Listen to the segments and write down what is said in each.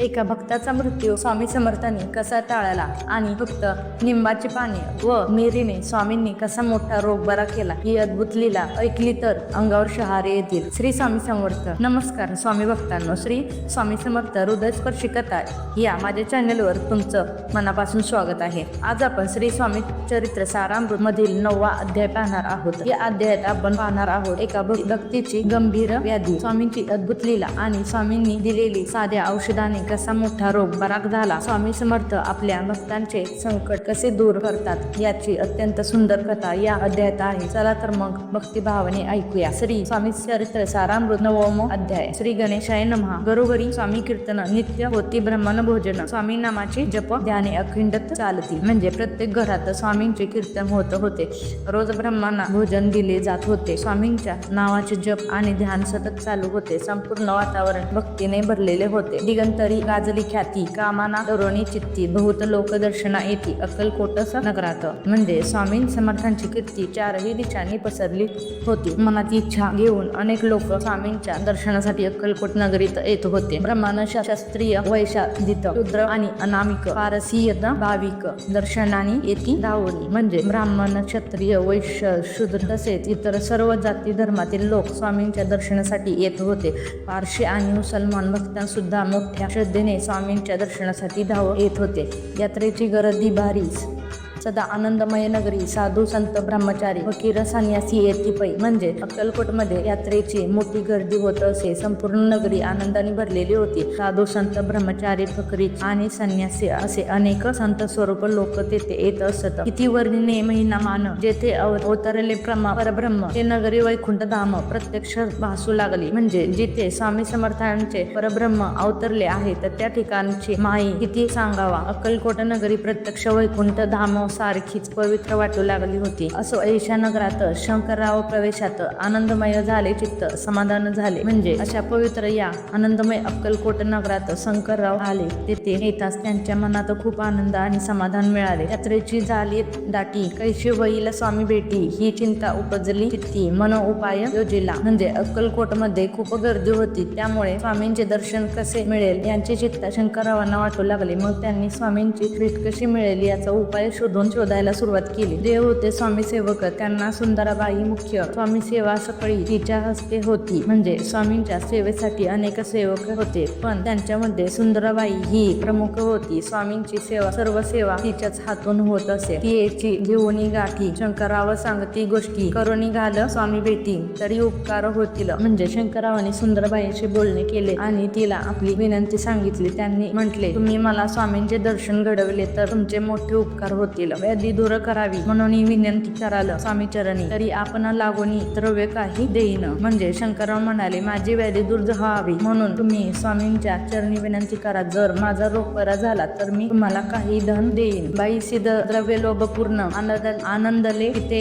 एका भक्ताचा मृत्यू स्वामी समर्थांनी कसा टाळला आणि फक्त निंबाचे पाणी व मिरीने स्वामींनी कसा मोठा रोग बरा केला ही अद्भुत लीला ऐकली तर अंगावर शहारे येतील. श्री स्वामी समर्थ. नमस्कार स्वामी भक्तांनो, श्री स्वामी समर्थ हृदयस्पर्शी कथा या माझ्या चॅनलवर तुमचं मनापासून स्वागत आहे. आज आपण श्री स्वामी चरित्र सारामृत मधील 9वा अध्याय पाहणार आहोत. या अध्यायात आपण पाहणार आहोत एका भक्तीची गंभीर व्याधी, स्वामींची अद्भुत लीला आणि स्वामींनी दिलेली साध्या औषधाने कसा मोठा रोग बरा झाला. स्वामी समर्थ आपल्या भक्तांचे संकट कसे दूर करतात याची अत्यंत सुंदर कथा या अध्यायात आहे. चला तर मग भक्तिभावाने ऐकूया. श्री स्वामी चरित्र सारामृत 9वा अध्याय. श्री गणेशाय नमः. घरोघरी स्वामी कीर्तन नित्य होती. ब्रह्मण भोजन. स्वामी नामाची जप ध्याने अखंडत चालती. म्हणजे प्रत्येक घरात स्वामींचे कीर्तन होत होते. रोज ब्रह्मांना भोजन दिले जात होते. स्वामींच्या नावाचे जप आणि ध्यान सतत चालू होते. संपूर्ण वातावरण भक्तीने भरलेले होते. दिगंतरी गाजली ख्याती, कामाना तरुणी चित्ती, बहुत लोक दर्शना येती अक्कलकोटस नगरात. म्हणजे स्वामी समर्थांची कीर्ती चारही दिशांनी पसरली होती. मनात इच्छा घेऊन अनेक लोक स्वामींच्या दर्शनासाठी अक्कलकोट नगरीत येत होते. ब्राह्मण, शास्त्रीय, वैशादित, शूद्र आणि अनामिक, पारसीय, भाविक दर्शनाने येती धावणी. म्हणजे ब्राह्मण, क्षत्रिय, वैश्य, शूद्र तसेच इतर सर्व जाती धर्मातील लोक स्वामींच्या दर्शनासाठी येत होते. पारशी आणि मुसलमान भक्तांसुद्धा मोठ्या श्रद्धेने स्वामींच्या दर्शनासाठी धाव येत होते. यात्रेची गर्दी भारी. सदा आनंदमय नगरी. साधू, संत, ब्रह्मचारी, फकीर, संन्यासी येती पै. म्हणजे अक्कलकोटमध्ये यात्रेची मोठी गर्दी होत असे. संपूर्ण नगरी आनंदाने भरलेली होती. साधू, संत, ब्रह्मचारी, फकीर आणि संन्यासी असे अनेक संत स्वरूप लोक तेथे येत असत. किती वर्णिने महिना मान. जेथे अवतरले परब्रह्म ते नगरी वैकुंठ धाम प्रत्यक्ष भासू लागली. म्हणजे जिथे स्वामी समर्थांचे परब्रह्म अवतरले आहे तर त्या ठिकाणची माई किती सांगावा. अक्कलकोट नगरी प्रत्यक्ष वैकुंठ धाम सारखीच पवित्र वाटू लागली होती. असो ऐशा नगरात शंकरराव प्रवेशात आनंदमय झाले. चित्त समाधान झाले. म्हणजे अशा पवित्र या आनंदमय अक्कलकोट नगरात शंकरराव आले. तेथे येताच त्यांच्या मनात खूप आनंद आणि समाधान मिळाले. यात्रेची झाली दाटी. कैशी होईल स्वामी भेटी ही चिंता उपजली चित्ती. मन उपाय योजिला. म्हणजे अक्कलकोट मध्ये खूप गर्दी होती. त्यामुळे स्वामींचे दर्शन कसे मिळेल यांची चिंता शंकररावांना वाटू लागली. मग त्यांनी स्वामींची भेट कशी मिळेल याचा उपाय शोधायला सुरुवात केली. जे होते स्वामी सेवक त्यांना सुंदराबाई मुख्य. स्वामी सेवा सकाळी तिच्या हस्ते होती. म्हणजे स्वामींच्या सेवेसाठी अनेक सेवक होते पण त्यांच्यामध्ये सुंदराबाई ही प्रमुख होती. स्वामींची सर्व सेवा तिच्याच हातून होत असे. तिची घेऊन गाठी. शंकरराव सांगती गोष्टी करून घाल स्वामी भेटी तरी उपकार होतील. म्हणजे शंकररावांनी सुंदराबाईंशी बोलणे केले आणि तिला आपली विनंती सांगितली. त्यांनी म्हटले, तुम्ही मला स्वामींचे दर्शन घडवले तर तुमचे मोठे उपकार होतील. व्याधी दूर करावी म्हणून विनंती कराल स्वामी चरणी तरी आपण लागोनी द्रव्य काही देईन. म्हणजे शंकरराव म्हणाले, माझी व्याधी दूर व्हावी म्हणून तुम्ही स्वामींच्या चरणी विनंती करा. जर माझा रोग बरा झाला तर मी तुम्हाला काही धन देईन. बाई सिद्ध द्रव्य लोभ पूर्ण आनंदले तिथे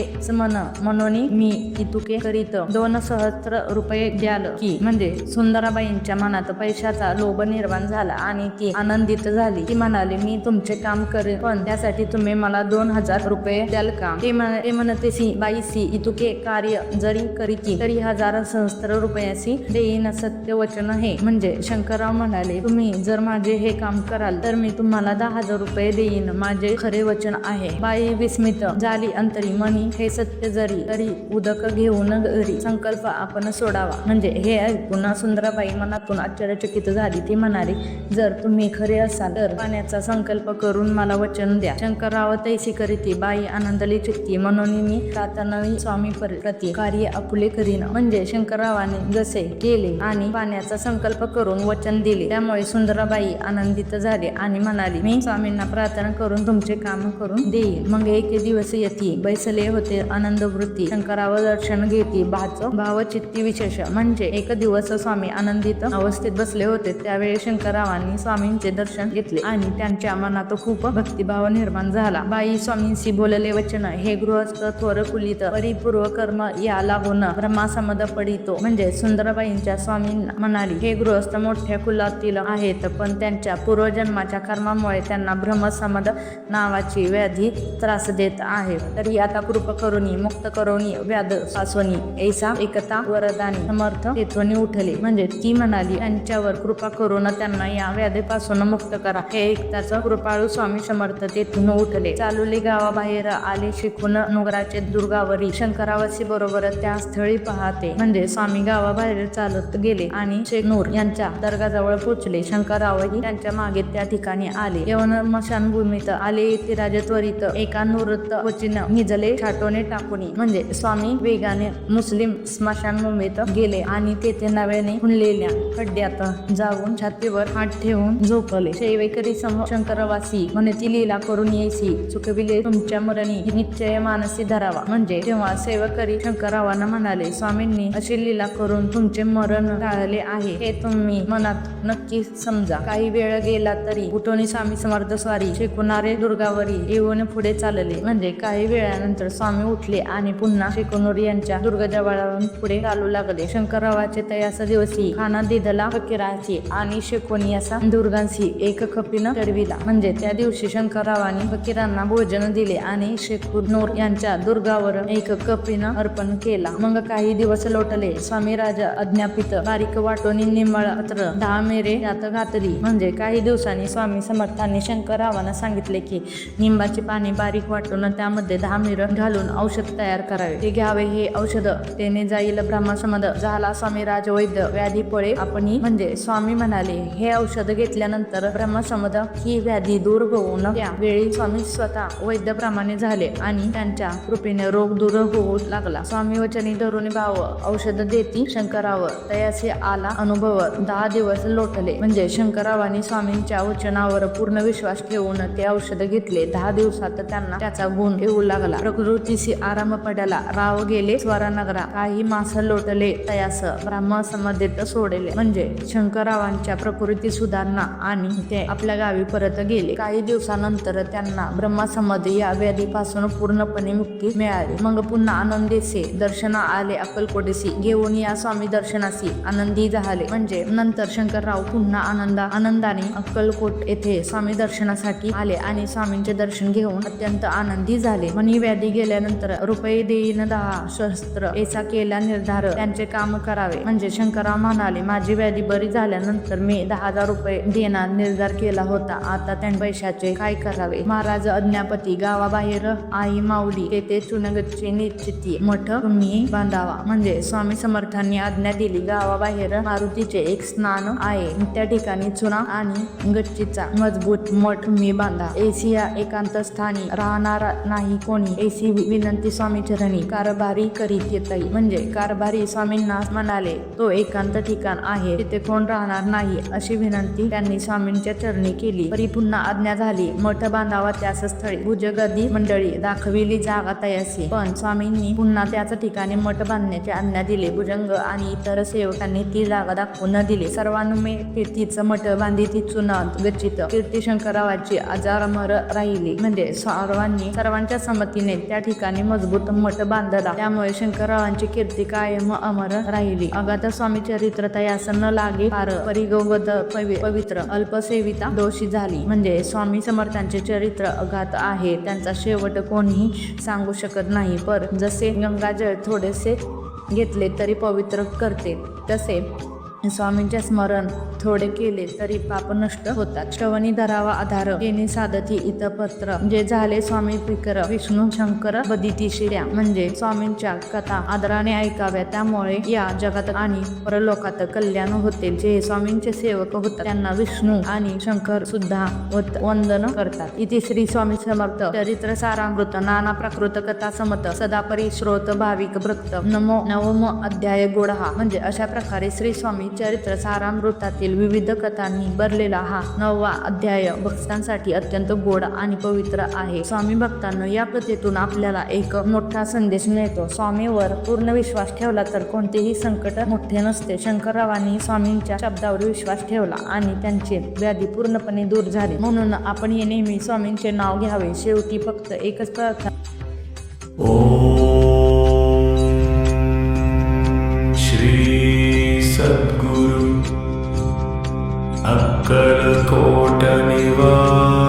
म्हणून मी इतुके करीत 2 सहस्त्र रुपये द्याल की. म्हणजे सुंदराबाईंच्या मनात पैशाचा लोभ निर्माण झाला आणि ती आनंदित झाली. ती म्हणाली, मी तुमचे काम करेन पण त्यासाठी तुम्ही मला 2000 रुपये द्याल का. ते म्हणतेसी बाईसी इतुके कार्य जरी करीती तरी 1000 सहस्त्र रुपयासी देईन सत्य वचन हे. म्हणजे शंकरराव म्हणाले, तुम्ही जर माझे हे काम कराल तर मी तुम्हाला 10,000 रुपये देईन. माझे खरे वचन आहे. बाई विस्मित झाली अंतरी. मनी हे सत्य जरी तरी उदक घेऊन घरी संकल्प आपण सोडावा. म्हणजे हे ऐकून सुंदराबाई मनातून आश्चर्यचकित झाली. ती म्हणाली, जर तुम्ही खरे असाल तर पाण्याचा संकल्प करून मला वचन द्या. शंकरराव तैसी करीती. बाई आनंदली चित्ती म्हणून मी प्रार्थनावी स्वामी प्रति कार्य आपुले करीन. म्हणजे शंकररावाने जसे केले आणि पाण्याचा संकल्प करून वचन दिले त्यामुळे सुंदराबाई आनंदित झाले आणि म्हणाली, मी स्वामींना प्रार्थना करून तुमचे काम करून देईन. मग एक दिवस येती बैसले होते आनंदवृत्ती. शंकरराव दर्शन घेती भावचित्ती विशेष. म्हणजे एक दिवस स्वामी आनंदित अवस्थेत बसले होते. त्यावेळी शंकररावांनी स्वामींचे दर्शन घेतले आणि त्यांच्या मनात खूप भक्तिभाव निर्माण झाला. बाई स्वामींशी बोलले वचन, हे गृहस्थ थोर कुलित परिपूर्व कर्म या लागून ब्रह्मासमद पडितो. म्हणजे सुंदरबाईंच्या स्वामींना म्हणाली, हे गृहस्थ मोठ्या कुलातील आहेत, पण त्यांच्या पूर्वजन्माच्या कर्मामुळे त्यांना ब्रह्मसमद नावाची व्याधी त्रास देत आहे. तरी आता कृपा करुणी मुक्त करुणी व्याध पासोनी ऐसा एकता वरदानी समर्थ तेथोनी उठले. म्हणजे ती म्हणाली, त्यांच्यावर कृपा करून त्यांना या व्याधीपासून मुक्त करा. हे ऐकताच कृपाळू स्वामी समर्थ तेथून उठले. चालुले गावाबाहेर आले शिकून नगराचे दुर्गावरी शंकरावसी बरोबर त्या स्थळी पाहते. म्हणजे स्वामी गावाबाहेर चालत गेले आणि शेखनूर यांच्या दर्गाजवळ पोहोचले. शंकररावही त्यांच्या मागे त्या ठिकाणी आले. येऊन मशानभूमीत आले. येथे राजे त्वरित एका नुरत वचीन निजले छाटोने टाकुनी. म्हणजे स्वामी वेगाने मुस्लिम स्मशानभूमीत गेले आणि तेथे नव्याने खुणलेल्या खड्ड्यात जाऊन छातीवर हात ठेवून झोपले. शैवेकरी सम शंकरवासी म्हणे ती लीला करून येसी चुकविले तुमच्या मरणी निश्चय मानसी धरावा. म्हणजे तेव्हा सेवकरी शंकररावांना म्हणाले, स्वामींनी अशी लीला करून तुमचे मरण टाळले आहे हे तुम्ही मनात नक्की समजा. काही वेळ गेला तरी उठोनी स्वामी समर्थ स्वारी शेकुनारे दुर्गावरी येऊन पुढे चालले. म्हणजे काही वेळानंतर स्वामी उठले आणि पुन्हा शेकुनूर यांच्या दुर्गजवळून पुढे चालू लागले. शंकररावाचे तयास दिवसी खाना दिदला फकीराची आणि शेकोनी असा दुर्गांशी एक खपीनं चढविला. म्हणजे त्या दिवशी शंकररावांनी फकीरांना भोजन दिले आणि शेकुनूर यांच्या दुर्गावर एक कपीनं अर्पण केला. मग काही दिवस लोटले. स्वामी राजा अज्ञापित बारीक वाटोनी निमळ पत्र 10 मेरे यात घातली. म्हणजे काही दिवसांनी स्वामी समर्थांनी शंकररावांना सांगितले की निंबाची पाने बारीक वाटून त्यामध्ये 10 मेर घालून औषध तयार करावे. ते घ्यावे. हे औषध तेने जाईल ब्रह्मसमद झाला. स्वामी राजवैद्य व्याधी पळे आपणी. म्हणजे स्वामी म्हणाले, हे औषध घेतल्यानंतर ब्रह्मसमद ही व्याधी दूर होऊन त्यावेळी स्वामी स्वतः वैद्यप्रमाणे झाले आणि त्यांच्या कृपेने रोग दूर होऊ लागला. स्वामी वचनी धरून भाव औषध देती शंकरराव तयासी आला अनुभव. 10 दिवस लोटले. म्हणजे शंकररावांनी स्वामींच्या वचनावर पूर्ण विश्वास ठेवून ते औषध घेतले. 10 दिवसात त्यांना त्याचा गुण येऊ लागला. प्रकृतीशी आराम पडला. राव गेले स्वरनगरा. काही मास लोटले तयास ब्रह्मसमदेत सोडले. म्हणजे शंकररावांच्या प्रकृती सुधारणा आणि ते आपल्या गावी परत गेले. काही दिवसानंतर त्यांना ब्रह्मसमद या व्याधीपासून पूर्णपणे मुक्ती मिळाली. मग पुन्हा आनंदेसे दर्शन आले अक्कलकोटेसी. घेऊन या स्वामी दर्शनासी आनंदी झाले. म्हणजे नंतर शंकरराव पुन्हा आनंदाने अक्कलकोट येथे स्वामी दर्शनासाठी आले आणि स्वामींचे दर्शन घेऊन अत्यंत आनंदी झाले. मनी व्याधी गेल्यानंतर रुपये देईन 10 शस्त्र ऐसा केला निर्धार त्यांचे काम करावे. म्हणजे शंकरराव म्हणाले, माझी व्याधी बरी झाल्यानंतर मी 10,000 रुपये देणार निर्धार केला होता. आता त्या पैशाचे काय करावे. महाराज अज्ञापती गावाबाहेर आई माऊली तेथे चुनगच्ची निश्चिती मठ तुम्ही बांधावा. म्हणजे स्वामी समर्थांनी आज्ञा दिली. गावाबाहेर मारुतीचे एक स्नान आहे. त्या ठिकाणी चुना आणि गच्चीचा मजबूत मठ मी बांधा. एसिया एकांत स्थानी राहणार नाही कोणी. ऐसी विनंती स्वामी चरणी कारभारी करीत येतई. म्हणजे कारभारी स्वामींना म्हणाले, तो एकांत ठिकाण आहे, तिथे कोण राहणार नाही अशी विनंती त्यांनी स्वामींच्या चरणी केली. परी पुन्हा आज्ञा झाली. मठ बांधावा त्याच स्थळी. भुजगदी मंडळी दाखविली जागा तयासी. पण स्वामींनी पुन्हा त्याच ठिकाणी मठ बांधण्याची आज्ञा दिली. भुजंग आणि इतर सेवकांनी ती जागा दाखवून न दिली. सर्वानुमे कीर्तीचं मठ बांधिती चुनात गच्चित. कीर्ती शंकररावाची अजारमर राहिली. म्हणजे सर्वांच्या संमतीने त्या ठिकाणी मजबूत मठ बांधला. त्यामुळे शंकररावांची कीर्ती कायम अमर राहिली. अगाध स्वामी चरित्र तयास न लागे फार परिगवद पवित्र अल्पसेविता दोषी झाली. म्हणजे स्वामी समर्थांचे चरित्र अगाध आहे. त्यांचा शेवट कोणीही सांगू शकत नाही. पर जसे गंगाजळ थोडेसे घेतले तरी पवित्र करते, तसे स्वामींचे स्मरण थोडे केले तरी पाप नष्ट होतात. श्रवणी धरावा आधार येणे साधती इतपत्र. जे झाले स्वामी पिकर विष्णू शंकर बदिती शिर्या. म्हणजे स्वामींच्या कथा आदराने ऐकाव्या. त्यामुळे या जगात आणि परलोकात कल्याण होते. जे स्वामींचे सेवक होतात त्यांना विष्णू आणि शंकर सुद्धा वंदन करतात. इथे श्री स्वामी समर्थ चरित्र सारामृत नाना प्राकृत कथा समत सदापरी श्रोत भाविक भक्त नमो नवम अध्याय गोडहा. म्हणजे अशा प्रकारे श्री स्वामी चरित्र सारामृतातील विविध कथांनी भरलेला हा 9वा अध्याय भक्तांसाठी अत्यंत गोड आणि पवित्र आहे. स्वामी भक्तांनो, या कथेतून आपल्याला एक मोठा संदेश मिळतो. स्वामीवर पूर्ण विश्वास ठेवला तर कोणतेही संकट मोठे नसते. शंकररावांनी स्वामींच्या शब्दावर विश्वास ठेवला आणि त्यांची व्याधी पूर्णपणे दूर झाली. म्हणून आपण हे नेहमी स्वामींचे नाव घ्यावे. शेवटी फक्त एकच प्रार्थना. श्री सद्गुरु अक्कलकोट निवास.